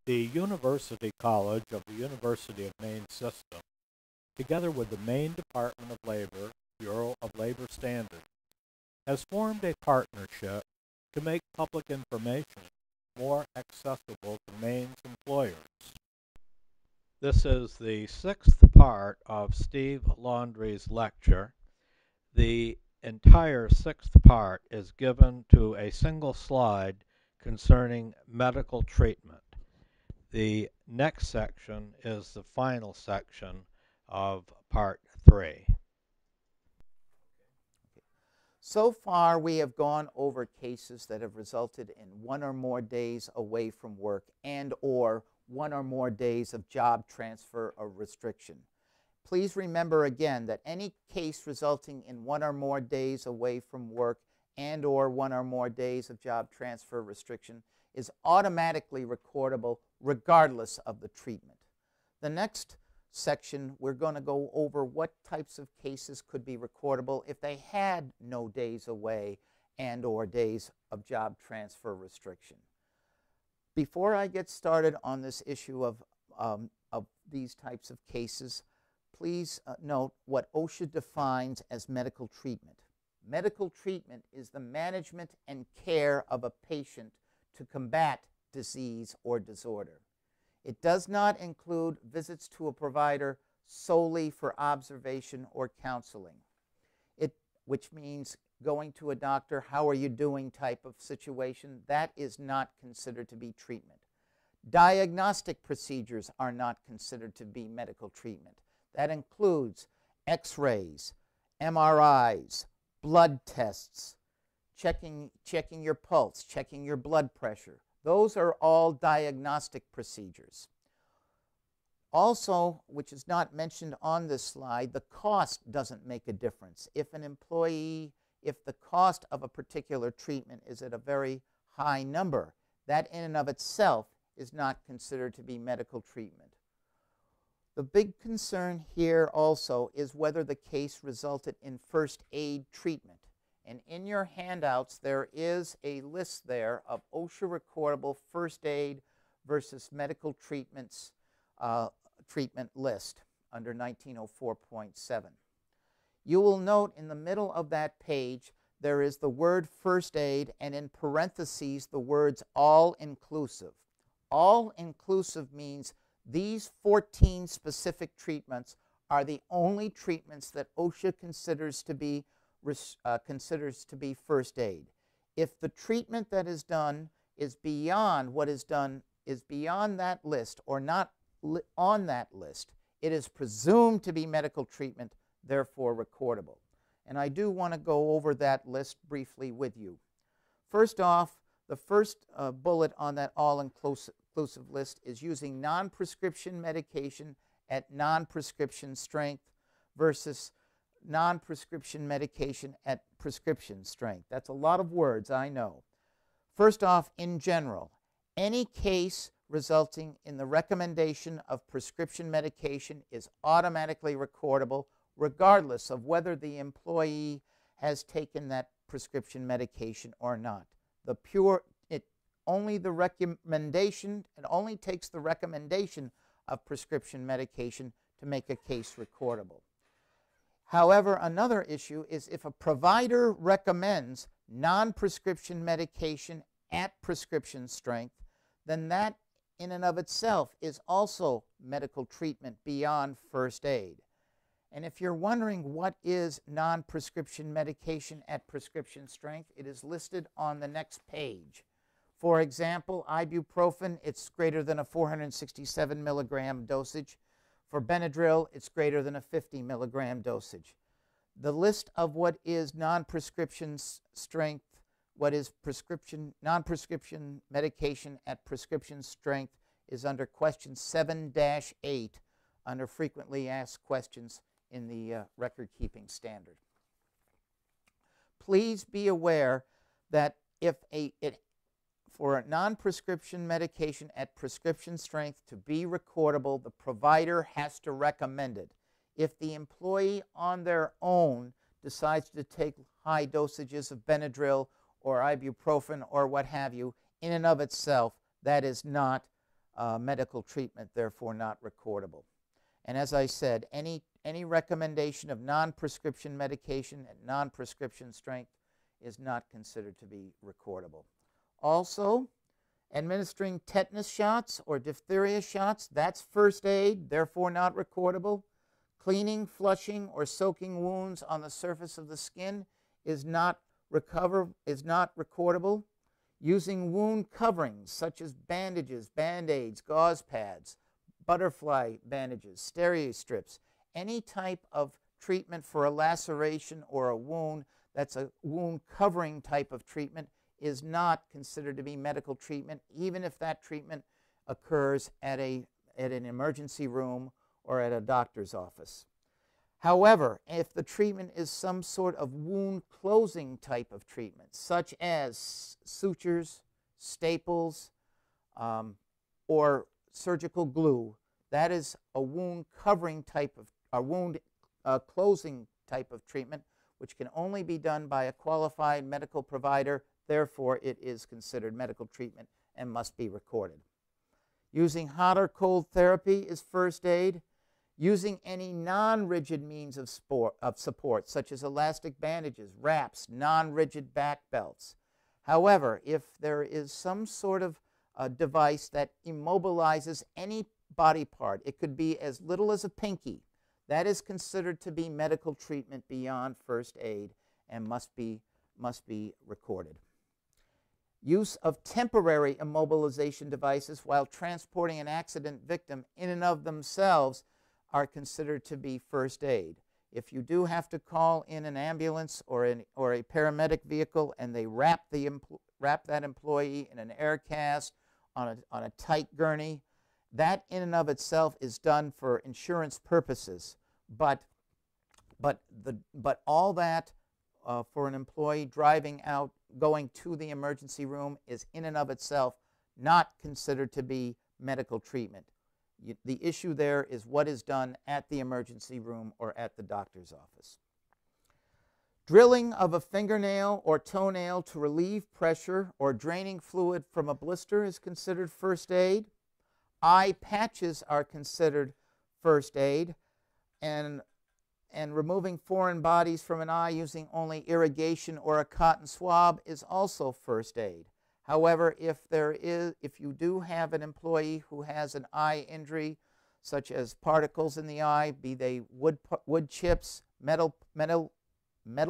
The University College of the University of Maine system, together with the Maine Department of Labor, Bureau of Labor Standards, has formed a partnership to make public information more accessible to Maine's employers. This is the sixth part of Steve Laundrie's lecture. The entire sixth part is given to a single slide concerning medical treatment. The next section is the final section of part 3. So far, we have gone over cases that have resulted in 1 or more days away from work and or 1 or more days of job transfer or restriction. Please remember again that any case resulting in 1 or more days away from work and or 1 or more days of job transfer restriction is automatically recordable regardless of the treatment. The next section, we're going to go over what types of cases could be recordable if they had no days away and or days of job transfer restriction. Before I get started on this issue of these types of cases, please note what OSHA defines as medical treatment. Medical treatment is the management and care of a patient to combat disease or disorder. It does not include visits to a provider solely for observation or counseling, which means going to a doctor, how are you doing type of situation. That is not considered to be treatment. Diagnostic procedures are not considered to be medical treatment. That includes x-rays, MRIs, blood tests, checking your pulse, checking your blood pressure. Those are all diagnostic procedures. Also, which is not mentioned on this slide, the cost doesn't make a difference. If the cost of a particular treatment is at a very high number, that in and of itself is not considered to be medical treatment. The big concern here also is whether the case resulted in first aid treatment. And in your handouts, there is a list there of OSHA recordable first aid versus medical treatments treatment list under 1904.7. You will note in the middle of that page, there is the word first aid and in parentheses the words all-inclusive. All-inclusive means these 14 specific treatments are the only treatments that OSHA considers to be first aid. If the treatment that is done is beyond beyond that list or not on that list, it is presumed to be medical treatment, therefore recordable. And I do want to go over that list briefly with you. First off, the first bullet on that all-inclusive list is using non-prescription medication at non-prescription strength versus non-prescription medication at prescription strength. That's a lot of words, I know. First off, in general, any case resulting in the recommendation of prescription medication is automatically recordable regardless of whether the employee has taken that prescription medication or not. It only takes the recommendation of prescription medication to make a case recordable. However, another issue is if a provider recommends non-prescription medication at prescription strength, then that in and of itself is also medical treatment beyond first aid. And if you're wondering what is non-prescription medication at prescription strength, it is listed on the next page. For example, ibuprofen, it's greater than a 467 milligram dosage. For Benadryl, it's greater than a 50 milligram dosage. The list of what is non-prescription strength, what is non-prescription medication at prescription strength is under question 7-8 under frequently asked questions in the record-keeping standard. Please be aware that for a non-prescription medication at prescription strength to be recordable, the provider has to recommend it. If the employee on their own decides to take high dosages of Benadryl or ibuprofen or what have you, in and of itself, that is not medical treatment, therefore not recordable. And as I said, any recommendation of non-prescription medication at non-prescription strength is not considered to be recordable. Also, administering tetanus shots or diphtheria shots, that's first aid, therefore not recordable. Cleaning, flushing, or soaking wounds on the surface of the skin is not recordable. Using wound coverings such as bandages, band-aids, gauze pads, butterfly bandages, steri strips, any type of treatment for a laceration or a wound that's a wound covering type of treatment is not considered to be medical treatment, even if that treatment occurs at an emergency room or at a doctor's office. However, if the treatment is some sort of wound closing type of treatment, such as sutures, staples, or surgical glue, that is a wound covering type of, a wound closing type of treatment, which can only be done by a qualified medical provider. Therefore, it is considered medical treatment and must be recorded. Using hot or cold therapy is first aid. Using any non-rigid means of support, such as elastic bandages, wraps, non-rigid back belts. However, if there is some sort of device that immobilizes any body part, it could be as little as a pinky, that is considered to be medical treatment beyond first aid and must be recorded. Use of temporary immobilization devices while transporting an accident victim in and of themselves are considered to be first aid. If you do have to call in an ambulance or a paramedic vehicle and they wrap that employee in an air cast on a tight gurney, that in and of itself is done for insurance purposes. But all that for an employee driving out, going to the emergency room is in and of itself not considered to be medical treatment. The issue there is what is done at the emergency room or at the doctor's office. Drilling of a fingernail or toenail to relieve pressure or draining fluid from a blister is considered first aid. Eye patches are considered first aid, and removing foreign bodies from an eye using only irrigation or a cotton swab is also first aid. However, if you do have an employee who has an eye injury, such as particles in the eye, be they wood chips, metal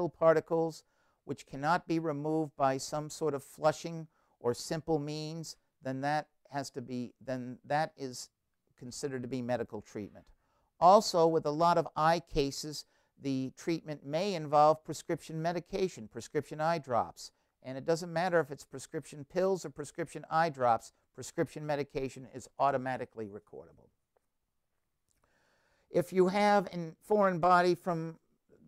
particles, which cannot be removed by some sort of flushing or simple means, then that is considered to be medical treatment. Also, with a lot of eye cases, the treatment may involve prescription medication, prescription eye drops. And it doesn't matter if it's prescription pills or prescription eye drops, prescription medication is automatically recordable. If you have a foreign body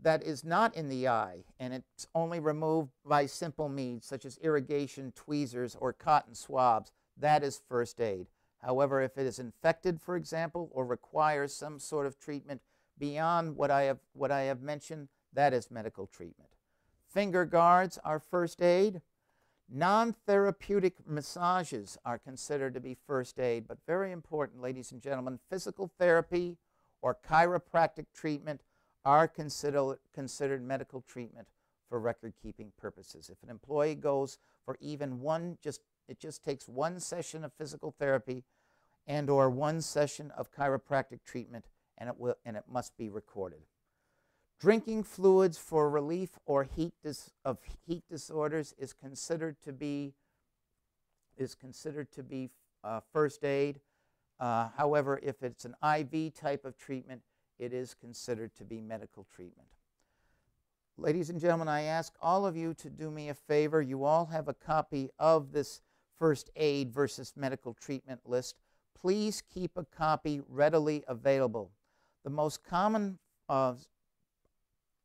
that is not in the eye and it's only removed by simple means such as irrigation, tweezers, or cotton swabs, that is first aid. However, if it is infected, for example, or requires some sort of treatment beyond what I have mentioned, that is medical treatment. Finger guards are first aid. Non-therapeutic massages are considered to be first aid, but very important, ladies and gentlemen, physical therapy or chiropractic treatment are considered medical treatment for record-keeping purposes. If an employee goes for even it just takes one session of physical therapy and or one session of chiropractic treatment, and it must be recorded. Drinking fluids for relief or heat disorders is considered to be first aid. However, if it's an IV type of treatment, it is considered to be medical treatment. Ladies and gentlemen, I ask all of you to do me a favor. You all have a copy of this first aid versus medical treatment list. Please keep a copy readily available. The most common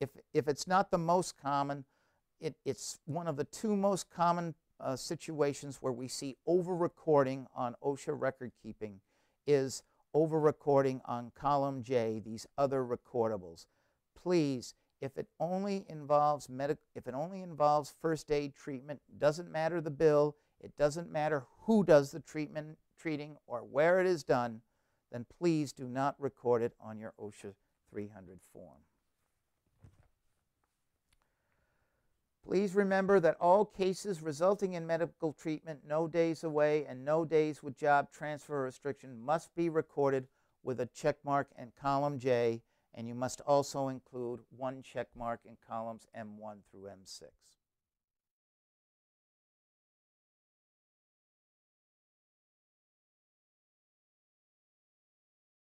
if it's not the most common, it's one of the two most common situations where we see over-recording on OSHA record keeping is over-recording on column J, these other recordables. Please, if it only involves first aid treatment, doesn't matter the bill, it doesn't matter who does the treatment treating, or where it is done, then please do not record it on your OSHA 300 form. Please remember that all cases resulting in medical treatment no days away and no days with job transfer restriction must be recorded with a check mark in column J, and you must also include one check mark in columns M1 through M6.